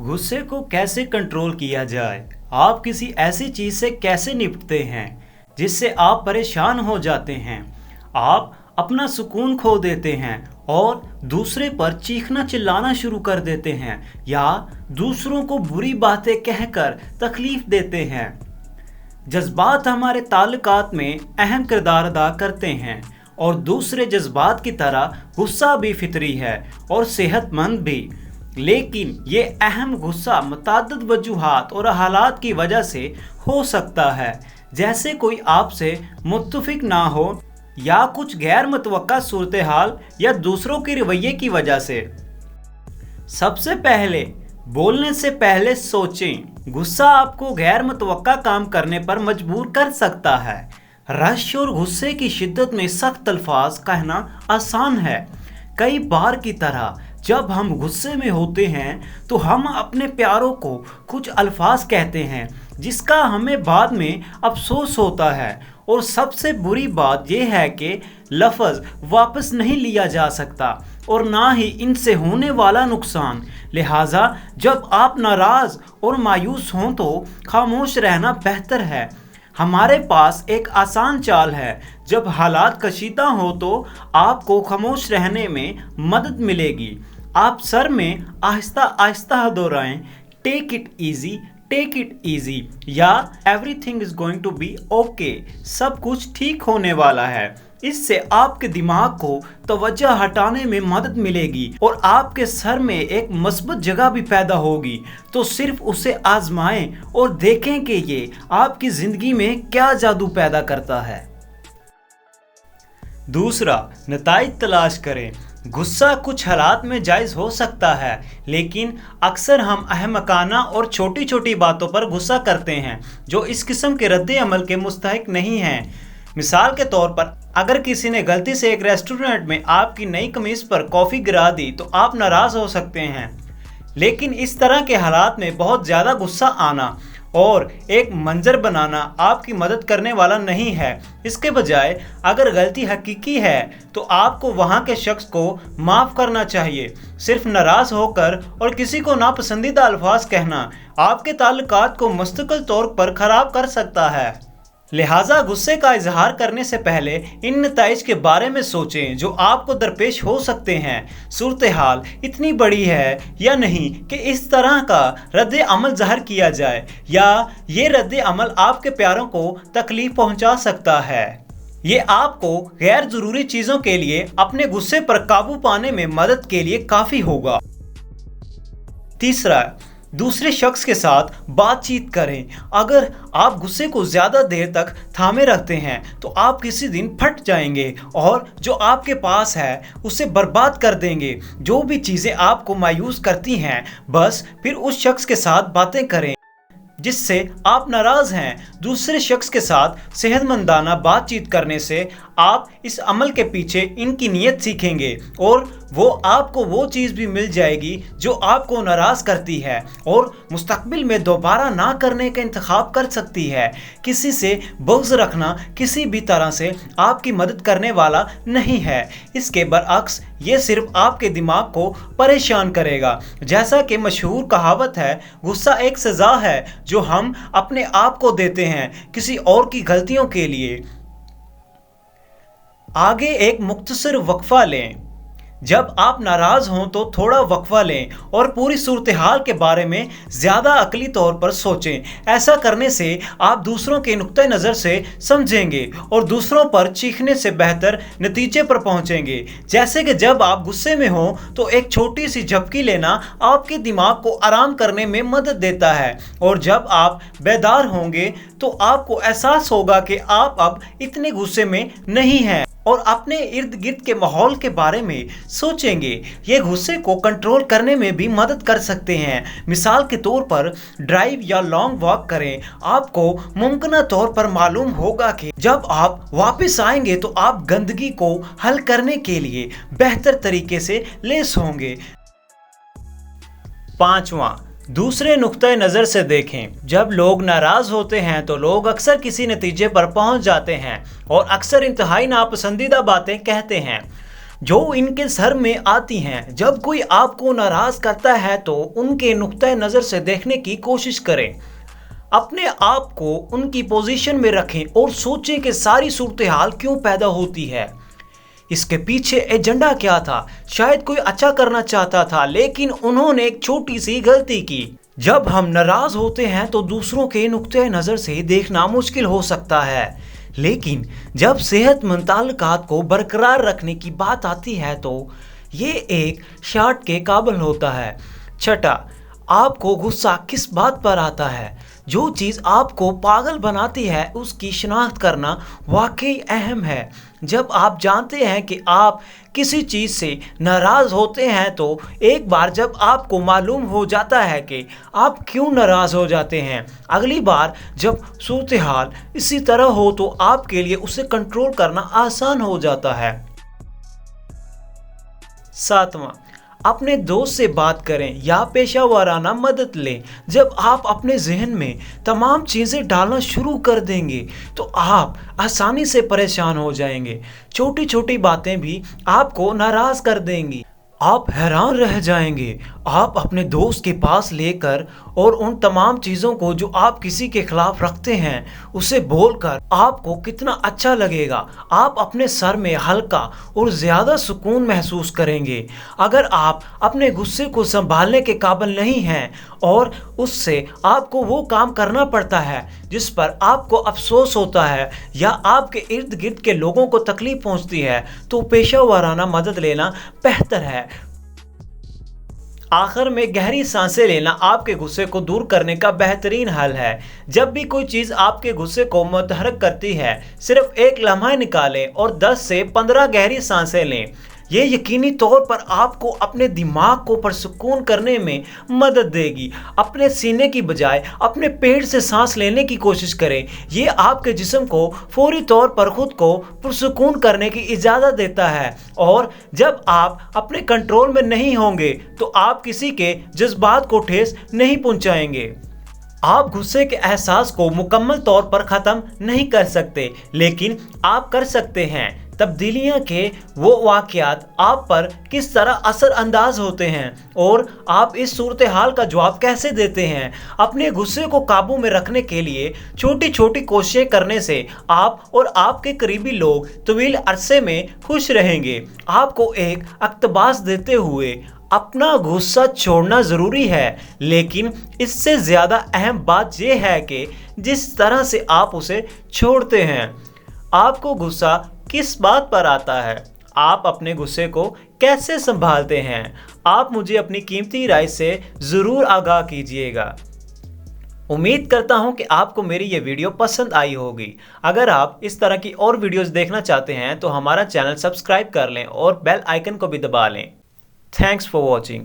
गुस्से को कैसे कंट्रोल किया जाए? आप किसी ऐसी चीज़ से कैसे निपटते हैं जिससे आप परेशान हो जाते हैं, आप अपना सुकून खो देते हैं और दूसरे पर चीखना चिल्लाना शुरू कर देते हैं या दूसरों को बुरी बातें कहकर तकलीफ देते हैं? जज्बात हमारे ताल्लुकात में अहम किरदार अदा करते हैं और दूसरे जज्बात की तरह गुस्सा भी फितरी है और सेहतमंद भी। लेकिन ये अहम गुस्सा मुतअद्दिद वजूहात और हालात की वजह से हो सकता है, जैसे कोई आपसे मुत्तफिक ना हो या कुछ गैर मुतवक्का सूरत हाल या दूसरों के रवैये की वजह से। सबसे पहले बोलने से पहले सोचें। गुस्सा आपको गैर मुतवक्का काम करने पर मजबूर कर सकता है। रश और गुस्से की शिद्दत में सख्त अल्फाज कहना आसान है। कई बार की तरह जब हम गुस्से में होते हैं तो हम अपने प्यारों को कुछ अल्फाज कहते हैं जिसका हमें बाद में अफसोस होता है, और सबसे बुरी बात यह है कि लफ्ज़ वापस नहीं लिया जा सकता और ना ही इनसे होने वाला नुकसान। लिहाजा जब आप नाराज़ और मायूस हों तो खामोश रहना बेहतर है। हमारे पास एक आसान चाल है। जब हालात कशीदा हो तो आपको खामोश रहने में मदद मिलेगी। आप सर में आहिस्ता आहिस्ता दोहराएं, टेक इट ईजी या everything is going to be okay, सब कुछ ठीक होने वाला है। इससे आपके दिमाग को तवज्जो हटाने में मदद मिलेगी और आपके सर में एक मस्बत जगह भी पैदा होगी। तो सिर्फ उसे आजमाएं और देखें कि ये आपकी ज़िंदगी में क्या जादू पैदा करता है। दूसरा, नताइज तलाश करें। गुस्सा कुछ हालात में जायज़ हो सकता है, लेकिन अक्सर हम अहमकाना और छोटी छोटी बातों पर गुस्सा करते हैं जो इस किस्म के रद्द अमल के मुस्तहिक नहीं हैं। मिसाल के तौर पर, अगर किसी ने गलती से एक रेस्टोरेंट में आपकी नई कमीज़ पर कॉफ़ी गिरा दी तो आप नाराज़ हो सकते हैं, लेकिन इस तरह के हालात में बहुत ज़्यादा गुस्सा आना और एक मंजर बनाना आपकी मदद करने वाला नहीं है। इसके बजाय अगर गलती हकीकी है तो आपको वहाँ के शख्स को माफ़ करना चाहिए। सिर्फ नाराज़ होकर और किसी को नापसंदीदा अल्फाज कहना आपके ताल्लुकात को मुस्तकिल तौर पर ख़राब कर सकता है। लिहाजा गुस्से का इजहार करने से पहले इन नताइज के बारे में सोचें जो आपको दरपेश हो सकते हैं। सूरत हाल इतनी बड़ी है या नहीं कि इस तरह का रद्द अमल ज़ाहिर किया जाए, या ये रद्द अमल आपके प्यारों को तकलीफ पहुंचा सकता है। ये आपको गैर ज़रूरी चीज़ों के लिए अपने गुस्से पर काबू पाने में मदद के लिए काफ़ी होगा। तीसरा, दूसरे शख्स के साथ बातचीत करें। अगर आप गुस्से को ज़्यादा देर तक थामे रखते हैं तो आप किसी दिन फट जाएंगे और जो आपके पास है उसे बर्बाद कर देंगे। जो भी चीज़ें आपको मायूस करती हैं, बस फिर उस शख्स के साथ बातें करें जिससे आप नाराज़ हैं। दूसरे शख्स के साथ सेहतमंदाना बातचीत करने से आप इस अमल के पीछे इनकी नीयत सीखेंगे और वो आपको वो चीज़ भी मिल जाएगी जो आपको नाराज़ करती है और मुस्तकबिल में दोबारा ना करने का इंतखाब कर सकती है। किसी से बुग़्ज़ रखना किसी भी तरह से आपकी मदद करने वाला नहीं है। इसके बरअक्स ये सिर्फ आपके दिमाग को परेशान करेगा। जैसा कि मशहूर कहावत है, गुस्सा एक सज़ा है जो हम अपने आप को देते हैं किसी और की गलतियों के लिए। आगे एक मुख्तसर वक्फा लें। जब आप नाराज़ हों तो थोड़ा वक्फा लें और पूरी सूरत हाल के बारे में ज़्यादा अकली तौर पर सोचें। ऐसा करने से आप दूसरों के नुक्ते नज़र से समझेंगे और दूसरों पर चीखने से बेहतर नतीजे पर पहुंचेंगे। जैसे कि जब आप गुस्से में हों तो एक छोटी सी झपकी लेना आपके दिमाग को आराम करने में मदद देता है, और जब आप बेदार होंगे तो आपको एहसास होगा कि आप अब इतने गुस्से में नहीं हैं और अपने इर्द गिर्द के माहौल के बारे में सोचेंगे। ये गुस्से को कंट्रोल करने में भी मदद कर सकते हैं। मिसाल के तौर पर, ड्राइव या लॉन्ग वॉक करें। आपको मुमकिन तौर पर मालूम होगा कि जब आप वापस आएंगे तो आप गंदगी को हल करने के लिए बेहतर तरीके से लैस होंगे। पांचवा, दूसरे नुक्ते नज़र से देखें। जब लोग नाराज़ होते हैं तो लोग अक्सर किसी नतीजे पर पहुंच जाते हैं और अक्सर इंतहाई नापसंदीदा बातें कहते हैं। जो इनके सर में आती हैं। जब कोई आपको नाराज करता है तो उनके नुक्ते नज़र से देखने की कोशिश करें, अपने आप को उनकी पोजीशन में रखें और सोचें कि सारी सूरत हाल क्यों पैदा होती है, इसके पीछे एजेंडा क्या था। शायद कोई अच्छा करना चाहता था लेकिन उन्होंने एक छोटी सी गलती की। जब हम नाराज होते हैं तो दूसरों के नुक्ते नज़र से देखना मुश्किल हो सकता है, लेकिन जब सेहतमंद ताल्लुकात को बरकरार रखने की बात आती है तो ये एक शॉट के काबिल होता है। छठा, आपको गुस्सा किस बात पर आता है। जो चीज़ आपको पागल बनाती है उसकी शिनाख्त करना वाकई अहम है। जब आप जानते हैं कि आप किसी चीज़ से नाराज़ होते हैं तो एक बार जब आपको मालूम हो जाता है कि आप क्यों नाराज़ हो जाते हैं, अगली बार जब सूरत हाल इसी तरह हो तो आपके लिए उसे कंट्रोल करना आसान हो जाता है। सातवां, अपने दोस्त से बात करें या पेशा वाराना मदद लें। जब आप अपने जहन में तमाम चीज़ें डालना शुरू कर देंगे तो आप आसानी से परेशान हो जाएंगे। छोटी छोटी बातें भी आपको नाराज़ कर देंगी, आप हैरान रह जाएंगे। आप अपने दोस्त के पास लेकर और उन तमाम चीज़ों को जो आप किसी के खिलाफ रखते हैं उसे बोलकर आपको कितना अच्छा लगेगा। आप अपने सर में हल्का और ज़्यादा सुकून महसूस करेंगे। अगर आप अपने गुस्से को संभालने के काबिल नहीं हैं और उससे आपको वो काम करना पड़ता है जिस पर आपको अफसोस होता है या आपके इर्द गिर्द के लोगों को तकलीफ पहुंचती है, तो पेशा वाराना मदद लेना बेहतर है। आखिर में गहरी सांसें लेना आपके गुस्से को दूर करने का बेहतरीन हल है। जब भी कोई चीज़ आपके गुस्से को मुतहर्रिक करती है, सिर्फ एक लम्हा निकालें और 10 से 15 गहरी सांसें लें। ये यकीनी तौर पर आपको अपने दिमाग को पुरसुकून करने में मदद देगी। अपने सीने की बजाय अपने पेट से सांस लेने की कोशिश करें। ये आपके जिस्म को फौरी तौर पर खुद को पुरसुकून करने की इजाज़त देता है, और जब आप अपने कंट्रोल में नहीं होंगे तो आप किसी के जज्बात को ठेस नहीं पहुंचाएंगे। आप गुस्से के एहसास को मुकम्मल तौर पर ख़त्म नहीं कर सकते, लेकिन आप कर सकते हैं तब्दीलियाँ के वो वाक़यात आप पर किस तरह असर अंदाज होते हैं और आप इस सूरत हाल का जवाब कैसे देते हैं। अपने गुस्से को काबू में रखने के लिए छोटी छोटी कोशिशें करने से आप और आपके करीबी लोग तवील अरसे में खुश रहेंगे। आपको एक इक़्तिबास देते हुए अपना गुस्सा छोड़ना ज़रूरी है, लेकिन इससे ज़्यादा अहम बात यह है कि जिस तरह से आप उसे छोड़ते हैं। आपको गुस्सा किस बात पर आता है, आप अपने गुस्से को कैसे संभालते हैं, आप मुझे अपनी कीमती राय से ज़रूर आगाह कीजिएगा। उम्मीद करता हूं कि आपको मेरी ये वीडियो पसंद आई होगी। अगर आप इस तरह की और वीडियोस देखना चाहते हैं तो हमारा चैनल सब्सक्राइब कर लें और बेल आइकन को भी दबा लें। Thanks for watching.